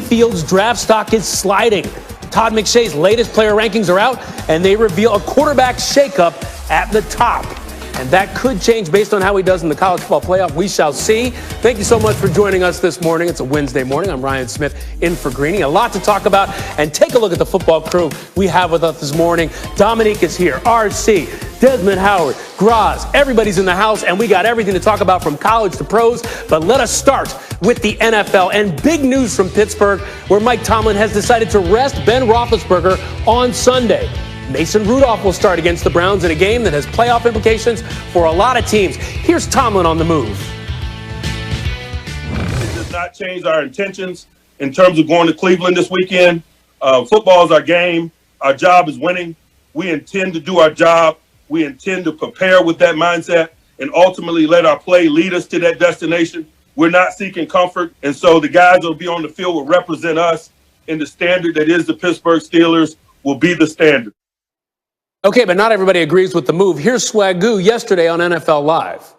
Fields' draft stock is sliding. Todd McShay's latest player rankings are out, and they reveal a quarterback shakeup at the top. And that could change based on how he does in the college football playoff. We shall see. Thank you so much for joining us this morning. It's a Wednesday morning. I'm Ryan Smith in for Greeny. A lot to talk about. And take a look at the football crew we have with us this morning. Dominique is here. RC, Desmond Howard, Graz. Everybody's in the house, and we got everything to talk about from college to pros. But let us start with the NFL. And big news from Pittsburgh, where Mike Tomlin has decided to rest Ben Roethlisberger on Sunday. Mason Rudolph will start against the Browns in a game that has playoff implications for a lot of teams. Here's Tomlin on the move. It does not change our intentions in terms of going to Cleveland this weekend. Football is our game. Our job is winning. We intend to do our job. We intend to prepare with that mindset and ultimately let our play lead us to that destination. We're not seeking comfort, and so the guys that will be on the field will represent us, and the standard that is the Pittsburgh Steelers will be the standard. Okay, but not everybody agrees with the move. Here's Swagoo yesterday on NFL Live.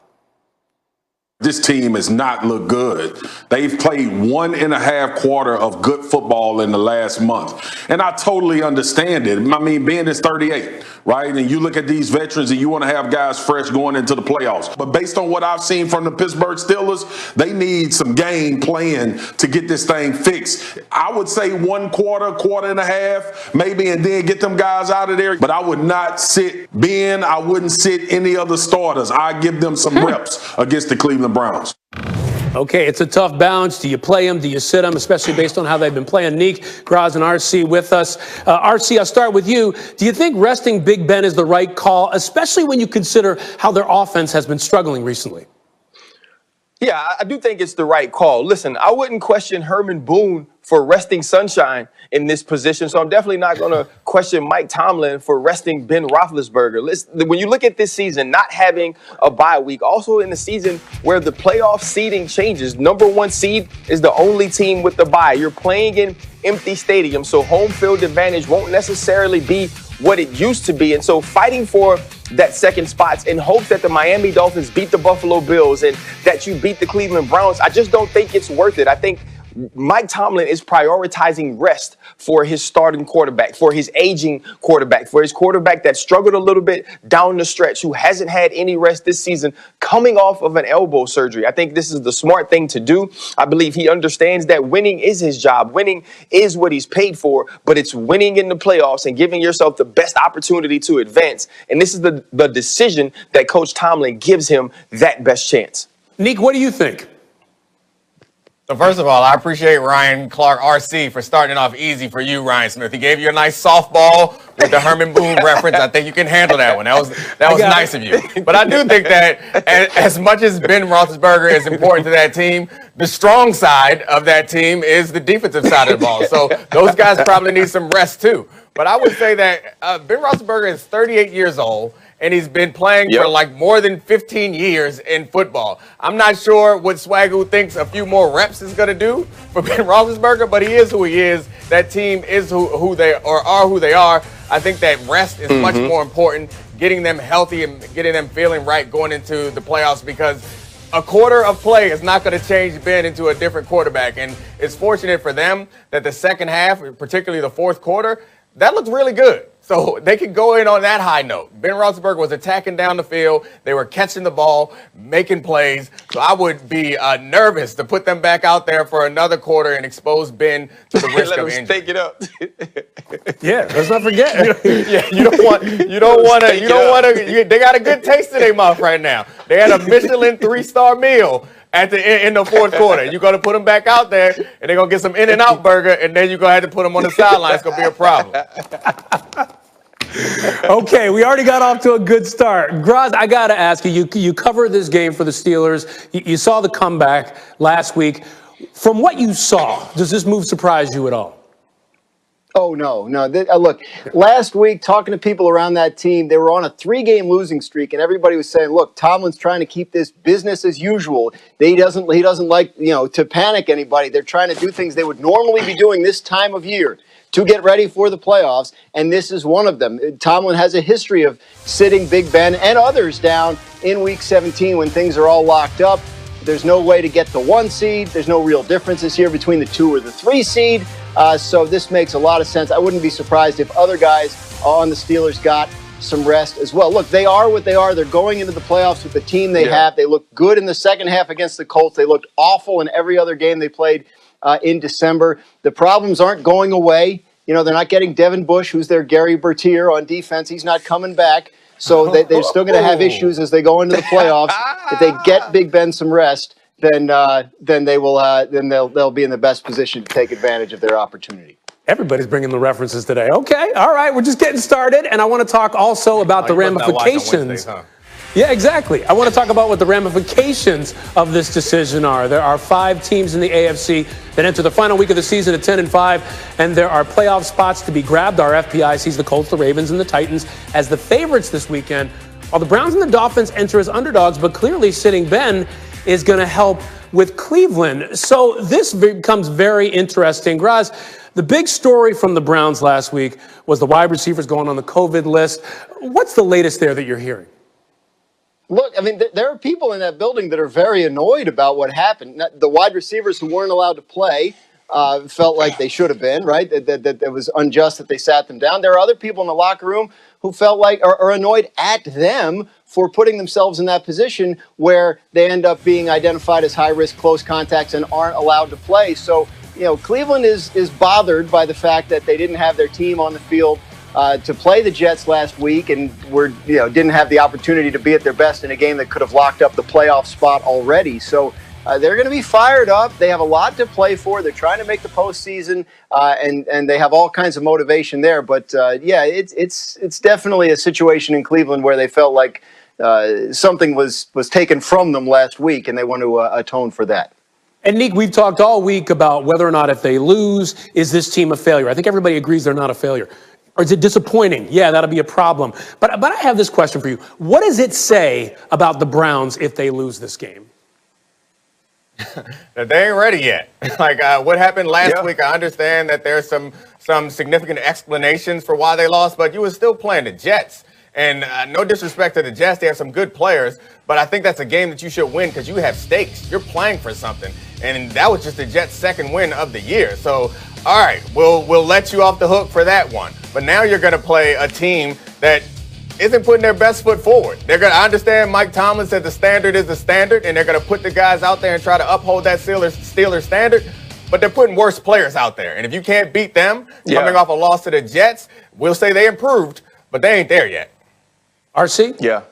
This team has not looked good. They've played 1.5 quarters of good football in the last month. And I totally understand it. I mean, Ben is 38, right? And you look at these veterans and you want to have guys fresh going into the playoffs. But based on what I've seen from the Pittsburgh Steelers, they need some game plan to get this thing fixed. I would say 1 quarter, 1.5 quarters, maybe, and then get them guys out of there. But I would not sit Ben. I wouldn't sit any other starters. I give them some reps against the Cleveland Browns. Okay, it's a tough balance. Do you play them? Do you sit them? Especially based on how they've been playing. Neek, Graz, and RC with us. RC, I'll start with you. Do you think resting Big Ben is the right call, especially when you consider how their offense has been struggling recently? Yeah, I do think it's the right call. Listen, I wouldn't question Herman Boone for resting Sunshine in this position, so I'm definitely not going to question Mike Tomlin for resting Ben Roethlisberger. Listen, when you look at this season, not having a bye week, also in the season where the playoff seeding changes, number 1 seed is the only team with the bye. You're playing in empty stadiums, so home field advantage won't necessarily be what it used to be. And so fighting for that second spot in hopes that the Miami Dolphins beat the Buffalo Bills and that you beat the Cleveland Browns, I just don't think it's worth it. I think Mike Tomlin is prioritizing rest for his starting quarterback, for his aging quarterback, for his quarterback that struggled a little bit down the stretch, who hasn't had any rest this season, coming off of an elbow surgery. I think this is the smart thing to do. I believe he understands that winning is his job. Winning is what he's paid for, but it's winning in the playoffs and giving yourself the best opportunity to advance. And this is the decision that Coach Tomlin gives him that best chance. Neek, what do you think? So first of all, I appreciate Ryan Clark, RC, for starting off easy for you, Ryan Smith. He gave you a nice softball with the Herman Boone reference. I think you can handle that one. That was nice of you. But I do think that as much as Ben Roethlisberger is important to that team, the strong side of that team is the defensive side of the ball. So those guys probably need some rest too. But I would say that Ben Roethlisberger is 38 years old. And he's been playing for like more than 15 years in football. I'm not sure what Swagoo thinks a few more reps is going to do for Ben Roethlisberger, but he is who he is. That team is who they are who they are. I think that rest is much more important, getting them healthy and getting them feeling right going into the playoffs, because a quarter of play is not going to change Ben into a different quarterback. And it's fortunate for them that the second half, particularly the fourth quarter, that looked really good. So they could go in on that high note. Ben Roethlisberger was attacking down the field. They were catching the ball, making plays. So I would be nervous to put them back out there for another quarter and expose Ben to the risk of injury. Take it up. Yeah, let's not forget. You don't want to. They got a good taste in their mouth right now. They had a Michelin 3-star meal in the fourth quarter. You're going to put them back out there, and they're going to get some In-N-Out burger, and then you're going to have to put them on the sideline. It's going to be a problem. Okay, we already got off to a good start. Graz, I got to ask you, you covered this game for the Steelers. You saw the comeback last week. From what you saw, does this move surprise you at all? Oh, no. Look, last week, talking to people around that team, they were on a 3-game losing streak, and everybody was saying, look, Tomlin's trying to keep this business as usual. He doesn't like, to panic anybody. They're trying to do things they would normally be doing this time of year to get ready for the playoffs, and this is one of them. Tomlin has a history of sitting Big Ben and others down in Week 17 when things are all locked up. There's no way to get the 1 seed. There's no real differences here between the 2 or the 3 seed. So this makes a lot of sense. I wouldn't be surprised if other guys on the Steelers got some rest as well. Look, they are what they are. They're going into the playoffs with the team they have. They looked good in the second half against the Colts. They looked awful in every other game they played in December. The problems aren't going away. You know, they're not getting Devin Bush, who's their Gary Bertier on defense. He's not coming back. So they're still going to have issues as they go into the playoffs. If they get Big Ben some rest, then they will they'll be in the best position to take advantage of their opportunity. Everybody's bringing the references today. Okay, all right, we're just getting started, and I want to talk also about the ramifications. Yeah, exactly. I want to talk about what the ramifications of this decision are. There are 5 teams in the AFC that enter the final week of the season at 10-5, and there are playoff spots to be grabbed. Our FPI sees the Colts, the Ravens, and the Titans as the favorites this weekend, while the Browns and the Dolphins enter as underdogs, but clearly sitting Ben is going to help with Cleveland. So this becomes very interesting. Graz, the big story from the Browns last week was the wide receivers going on the COVID list. What's the latest there that you're hearing? Look, I mean, there are people in that building that are very annoyed about what happened. The wide receivers who weren't allowed to play felt like they should have been, right? That it was unjust that they sat them down. There are other people in the locker room who felt like are annoyed at them for putting themselves in that position where they end up being identified as high-risk close contacts and aren't allowed to play. So, you know, Cleveland is bothered by the fact that they didn't have their team on the field to play the Jets last week and didn't have the opportunity to be at their best in a game that could have locked up the playoff spot already. So they're going to be fired up. They have a lot to play for. They're trying to make the postseason, and they have all kinds of motivation there. But it's definitely a situation in Cleveland where they felt like something was taken from them last week, and they want to atone for that. And Nick, we've talked all week about whether or not if they lose, is this team a failure? I think everybody agrees they're not a failure. Or is it disappointing? Yeah, that'll be a problem. But I have this question for you. What does it say about the Browns if they lose this game? That they ain't ready yet. Like what happened last week, I understand that there's some significant explanations for why they lost, but you were still playing the Jets. And no disrespect to the Jets, they have some good players, but I think that's a game that you should win because you have stakes. You're playing for something. And that was just the Jets' second win of the year. So, all right, we'll let you off the hook for that one. But now you're going to play a team that isn't putting their best foot forward. I understand Mike Tomlin said the standard is the standard, and they're going to put the guys out there and try to uphold that Steelers standard, but they're putting worse players out there. And if you can't beat them coming off a loss to the Jets, we'll say they improved, but they ain't there yet. RC? Yeah.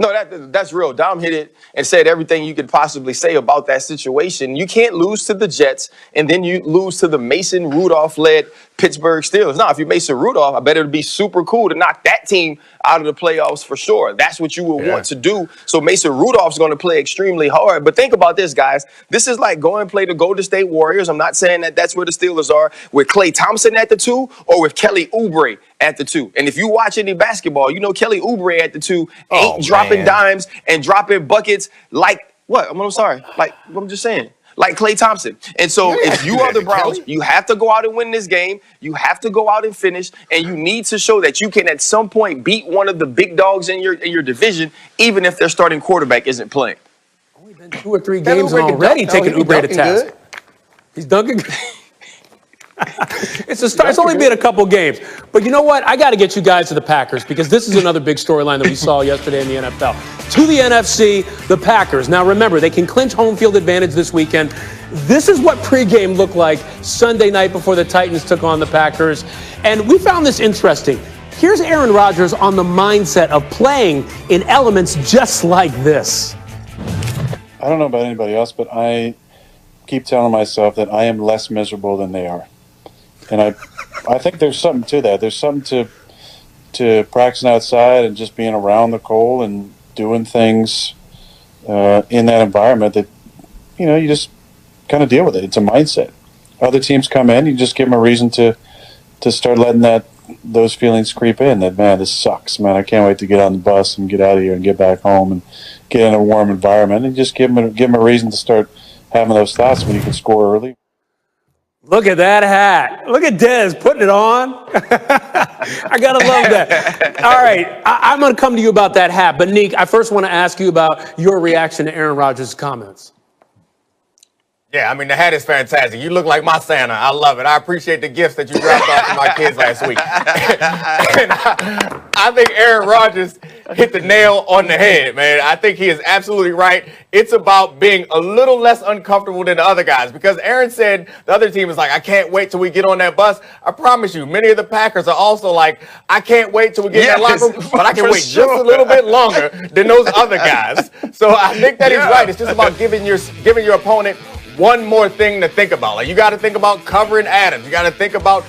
No, that's real. Dom hit it and said everything you could possibly say about that situation. You can't lose to the Jets and then you lose to the Mason Rudolph-led Pittsburgh Steelers. Now, if you're Mason Rudolph, I bet it would be super cool to knock that team out of the playoffs for sure. That's what you would want to do. So Mason Rudolph's going to play extremely hard. But think about this, guys. This is like go and play the Golden State Warriors. I'm not saying that that's where the Steelers are, with Klay Thompson at the 2 or with Kelly Oubre at the 2. And if you watch any basketball, you know Kelly Oubre at the 2 ain't dropping dimes and dropping buckets like what? I'm sorry. Like I'm just saying. Like Klay Thompson. And so if you are the Browns, you have to go out and win this game. You have to go out and finish. And you need to show that you can at some point beat one of the big dogs in your division, even if their starting quarterback isn't playing. Only been 2 or 3 games already taking Oubre to task. Good. He's dunking. It's only been a couple games. But you know what? I got to get you guys to the Packers because this is another big storyline that we saw yesterday in the NFL. To the NFC, the Packers. Now remember, they can clinch home field advantage this weekend. This is what pregame looked like Sunday night before the Titans took on the Packers. And we found this interesting. Here's Aaron Rodgers on the mindset of playing in elements just like this. I don't know about anybody else, but I keep telling myself that I am less miserable than they are. And I think there's something to that. There's something to practicing outside and just being around the cold and doing things in that environment that, you just kind of deal with it. It's a mindset. Other teams come in, you just give them a reason to start letting those feelings creep in. That, man, this sucks, man. I can't wait to get on the bus and get out of here and get back home and get in a warm environment. And just give them a reason to start having those thoughts when you can score early. Look at that hat. Look at Dez putting it on. I gotta love that. All right, I'm gonna come to you about that hat, but Neek, I first want to ask you about your reaction to Aaron Rodgers' comments. Yeah, I mean, the hat is fantastic. You look like my Santa. I love it. I appreciate the gifts that you dropped off for my kids last week. And I think Aaron Rodgers hit the nail on the head, man. I think he is absolutely right. It's about being a little less uncomfortable than the other guys, because Aaron said the other team is like, I can't wait till we get on that bus. I promise you, many of the Packers are also like, I can't wait till we get in that locker room, but I can wait just a little bit longer than those other guys. So I think that he's right. It's just about giving your opponent one more thing to think about. Like, you got to think about covering Adams. You got to think about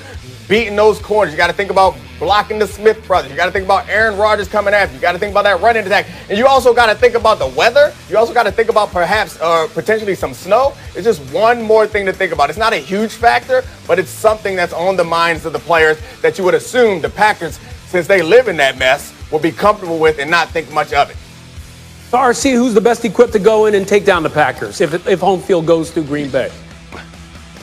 beating those corners. You got to think about blocking the Smith brothers. You got to think about Aaron Rodgers coming after you. You got to think about that running attack. And you also got to think about the weather. You also got to think about perhaps potentially some snow. It's just one more thing to think about. It's not a huge factor, but it's something that's on the minds of the players that you would assume the Packers, since they live in that mess, will be comfortable with and not think much of it. So, RC, who's the best equipped to go in and take down the Packers if home field goes through Green Bay?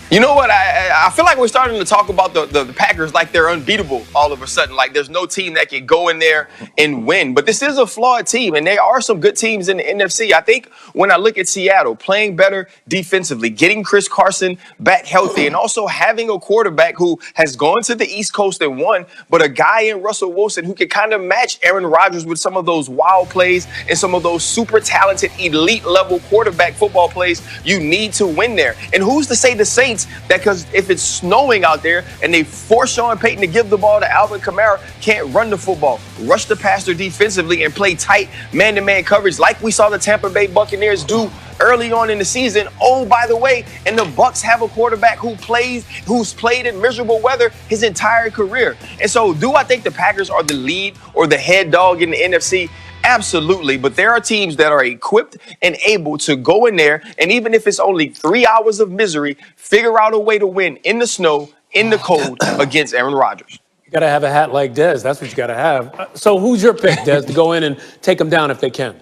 You know what? I feel like we're starting to talk about the Packers like they're unbeatable all of a sudden. Like there's no team that can go in there and win. But this is a flawed team, and there are some good teams in the NFC. I think when I look at Seattle playing better defensively, getting Chris Carson back healthy, and also having a quarterback who has gone to the East Coast and won, but a guy in Russell Wilson who can kind of match Aaron Rodgers with some of those wild plays and some of those super talented elite level quarterback football plays, you need to win there. And who's to say the Saints, that because if it's snowing out there and they force Sean Payton to give the ball to Alvin Kamara, can't run the football, rush the passer defensively, and play tight man-to-man coverage like we saw the Tampa Bay Buccaneers do early on in the season. Oh, by the way, and the Bucs have a quarterback who's played in miserable weather his entire career. And so do I think the Packers are the lead or the head dog in the NFC? Absolutely, but there are teams that are equipped and able to go in there, and even if it's only 3 hours of misery, figure out a way to win in the snow, in the cold against Aaron Rodgers. You got to have a hat like Dez. That's what you got to have. So who's your pick, Dez, to go in and take them down if they can?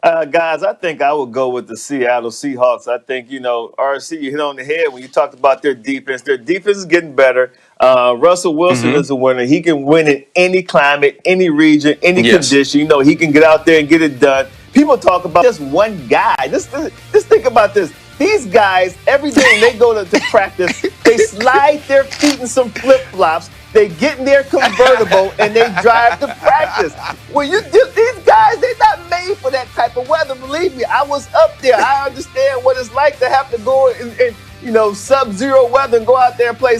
Guys, I think I would go with the Seattle Seahawks. I think, RC, you hit on the head when you talked about their defense. Their defense is getting better. Russell Wilson is a winner. He can win in any climate, any region, any condition. He can get out there and get it done. People talk about just one guy. Just think about this. These guys, every day they go to practice, they slide their feet in some flip-flops. They get in their convertible and they drive to practice. These guys, they're not made for that type of weather. Believe me, I was up there. I understand what it's like to have to go in sub-zero weather and go out there and play